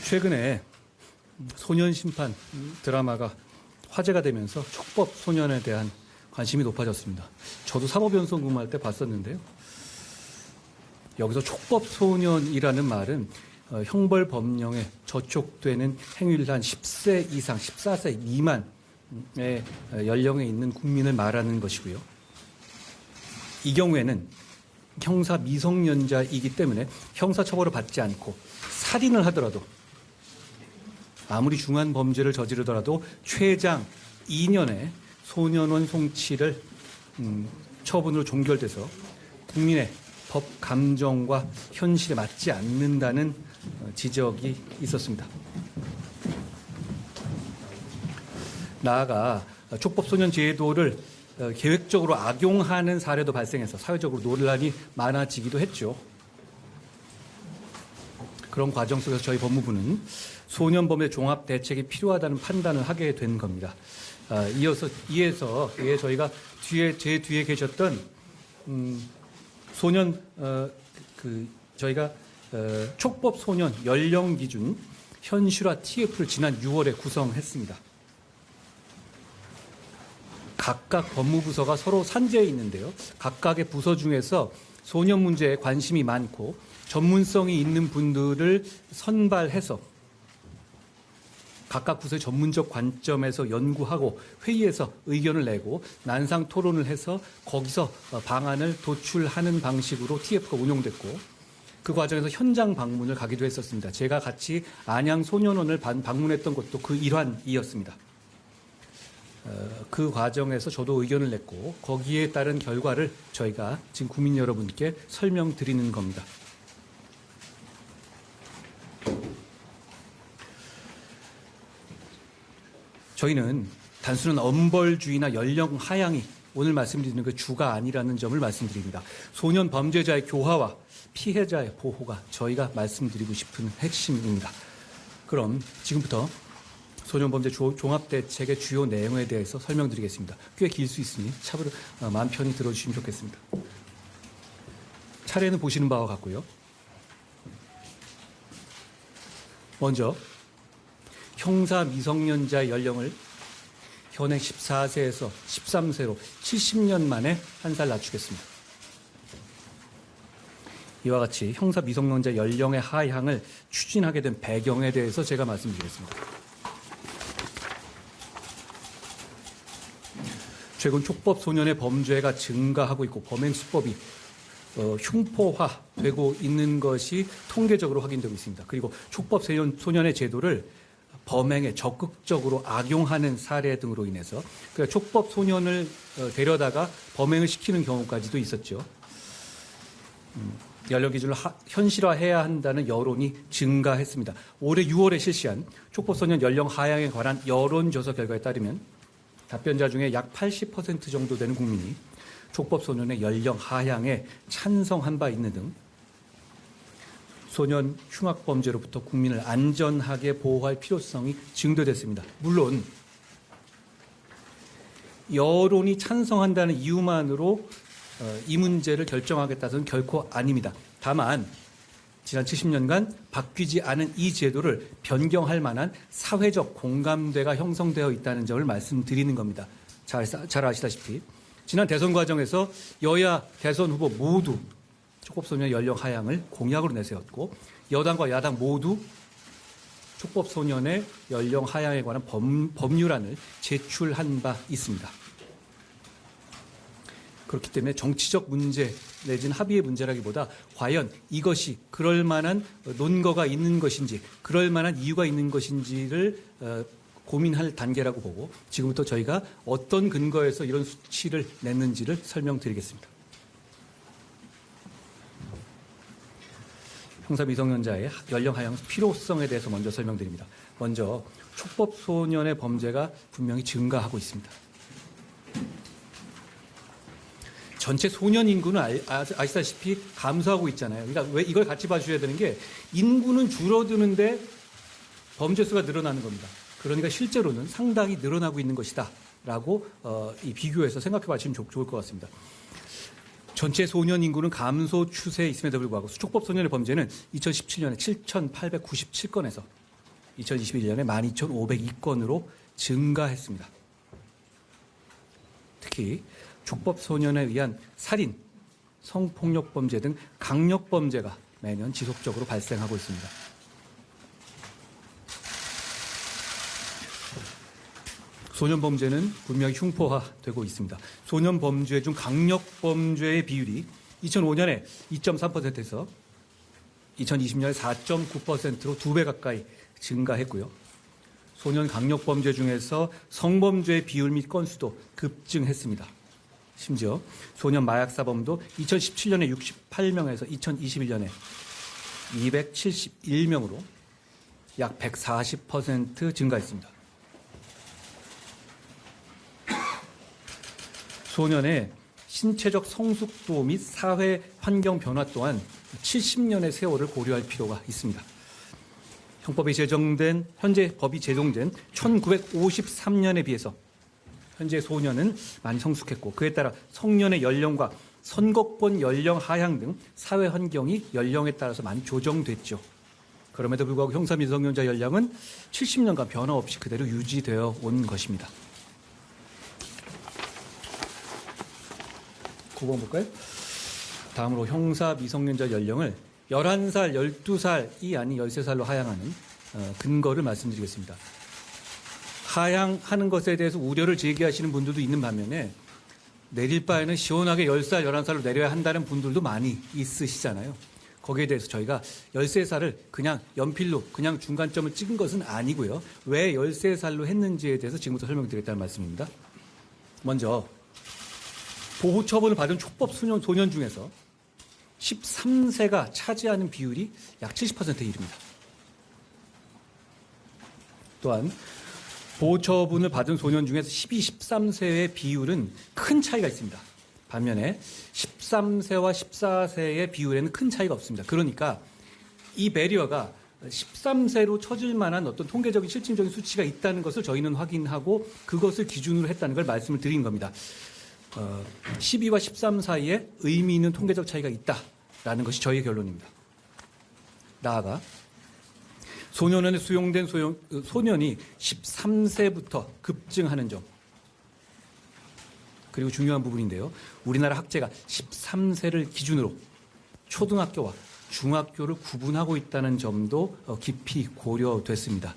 최근에 소년심판 드라마가 화제가 되면서 촉법 소년에 대한 관심이 높아졌습니다. 저도 사법연수원 근무할 때 봤었는데요. 여기서 촉법 소년이라는 말은 형벌 법령에 저촉되는 행위를 한 10세 이상, 14세 미만의 연령에 있는 국민을 말하는 것이고요. 이 경우에는 형사 미성년자이기 때문에 형사처벌을 받지 않고 살인을 하더라도 아무리 중한 범죄를 저지르더라도 최장 2년의 소년원 송치를 처분으로 종결돼서 국민의 법 감정과 현실에 맞지 않는다는 지적이 있었습니다. 나아가 촉법소년 제도를 계획적으로 악용하는 사례도 발생해서 사회적으로 논란이 많아지기도 했죠. 그런 과정 속에서 저희 법무부는 소년범죄 종합 대책이 필요하다는 판단을 하게 된 겁니다. 이에서 저희가 제 뒤에 계셨던 소년 저희가 촉법 소년 연령 기준 현실화 TF를 지난 6월에 구성했습니다. 각각 법무부서가 서로 산재해 있는데요. 각각의 부서 중에서 소년 문제에 관심이 많고 전문성이 있는 분들을 선발해서 각각 부서의 전문적 관점에서 연구하고 회의에서 의견을 내고 난상 토론을 해서 거기서 방안을 도출하는 방식으로 TF가 운용됐고 그 과정에서 현장 방문을 가기도 했었습니다. 제가 같이 안양 소년원을 방문했던 것도 그 일환이었습니다. 그 과정에서 저도 의견을 냈고 거기에 따른 결과를 저희가 지금 국민 여러분께 설명드리는 겁니다. 저희는 단순한 엄벌주의나 연령 하향이 오늘 말씀드리는 그 주가 아니라는 점을 말씀드립니다. 소년 범죄자의 교화와 피해자의 보호가 저희가 말씀드리고 싶은 핵심입니다. 그럼 지금부터 소년범죄 종합대책의 주요 내용에 대해서 설명드리겠습니다. 꽤 길 수 있으니 차분히 마음 편히 들어주시면 좋겠습니다. 차례는 보시는 바와 같고요. 먼저 형사 미성년자의 연령을 현행 14세에서 13세로 70년 만에 한 살 낮추겠습니다. 이와 같이 형사 미성년자 연령의 하향을 추진하게 된 배경에 대해서 제가 말씀드리겠습니다. 최근 촉법 소년의 범죄가 증가하고 있고 범행 수법이 흉포화되고 있는 것이 통계적으로 확인되고 있습니다. 그리고 촉법 소년의 제도를 범행에 적극적으로 악용하는 사례 등으로 인해서 그러니까 촉법 소년을 데려다가 범행을 시키는 경우까지도 있었죠. 연령 기준을 현실화해야 한다는 여론이 증가했습니다. 올해 6월에 실시한 촉법 소년 연령 하향에 관한 여론조사 결과에 따르면 답변자 중에 약 80% 정도 되는 국민이 촉법 소년의 연령 하향에 찬성한 바 있는 등 소년 흉악 범죄로부터 국민을 안전하게 보호할 필요성이 증대됐습니다. 물론 여론이 찬성한다는 이유만으로 이 문제를 결정하겠다는 결코 아닙니다. 다만 지난 70년간 바뀌지 않은 이 제도를 변경할 만한 사회적 공감대가 형성되어 있다는 점을 말씀드리는 겁니다. 잘 아시다시피 지난 대선 과정에서 여야 대선 후보 모두 촉법소년 연령 하향을 공약으로 내세웠고 여당과 야당 모두 촉법소년의 연령 하향에 관한 법률안을 제출한 바 있습니다. 그렇기 때문에 정치적 문제 내지는 합의의 문제라기보다 과연 이것이 그럴 만한 논거가 있는 것인지 그럴 만한 이유가 있는 것인지를 고민할 단계라고 보고 지금부터 저희가 어떤 근거에서 이런 수치를 냈는지를 설명드리겠습니다. 형사 미성년자의 연령 하향 필요성에 대해서 먼저 설명드립니다. 먼저 촉법 소년의 범죄가 분명히 증가하고 있습니다. 전체 소년 인구는 아시다시피 감소하고 있잖아요. 그러니까 왜 이걸 같이 봐주셔야 되는 게 인구는 줄어드는데 범죄 수가 늘어나는 겁니다. 그러니까 실제로는 상당히 늘어나고 있는 것이다 라고 이 비교해서 생각해 보시면 좋을 것 같습니다. 전체 소년 인구는 감소 추세에 있음에도 불구하고 수촉법 소년의 범죄는 2017년에 7,897건에서 2021년에 12,502건으로 증가했습니다. 특히 촉법 소년에 의한 살인, 성폭력 범죄 등 강력 범죄가 매년 지속적으로 발생하고 있습니다. 소년 범죄는 분명히 흉포화되고 있습니다. 소년 범죄 중 강력 범죄의 비율이 2005년에 2.3%에서 2020년에 4.9%로 2배 가까이 증가했고요. 소년 강력 범죄 중에서 성범죄의 비율 및 건수도 급증했습니다. 심지어 소년 마약 사범도 2017년에 68명에서 2021년에 271명으로 약 140% 증가했습니다. 소년의 신체적 성숙도 및 사회 환경 변화 또한 70년의 세월을 고려할 필요가 있습니다. 현재 법이 제정된 1953년에 비해서 현재 소년은 많이 성숙했고 그에 따라 성년의 연령과 선거권 연령 하향 등 사회 환경이 연령에 따라서 많이 조정됐죠. 그럼에도 불구하고 형사 미성년자 연령은 70년간 변화 없이 그대로 유지되어 온 것입니다. 9번 볼까요? 다음으로 형사 미성년자 연령을 11살, 12살이 아닌 13살로 하향하는 근거를 말씀드리겠습니다. 하향하는 것에 대해서 우려를 제기하시는 분들도 있는 반면에 내릴 바에는 시원하게 10살, 11살로 내려야 한다는 분들도 많이 있으시잖아요. 거기에 대해서 저희가 13살을 그냥 연필로 그냥 중간점을 찍은 것은 아니고요. 왜 13살로 했는지에 대해서 지금부터 설명드리겠다는 말씀입니다. 먼저 보호 처분을 받은 촉법 소년 중에서 13세가 차지하는 비율이 약 70%에 이릅니다. 또한 보호 처분을 받은 소년 중에서 12, 13세의 비율은 큰 차이가 있습니다. 반면에 13세와 14세의 비율에는 큰 차이가 없습니다. 그러니까 이 배리어가 13세로 쳐질 만한 어떤 통계적인 실질적인 수치가 있다는 것을 저희는 확인하고 그것을 기준으로 했다는 걸 말씀을 드린 겁니다. 12와 13 사이에 의미 있는 통계적 차이가 있다라는 것이 저희의 결론입니다. 나아가 소년원에 수용된 소년이 13세부터 급증하는 점, 그리고 중요한 부분인데요. 우리나라 학제가 13세를 기준으로 초등학교와 중학교를 구분하고 있다는 점도 깊이 고려됐습니다.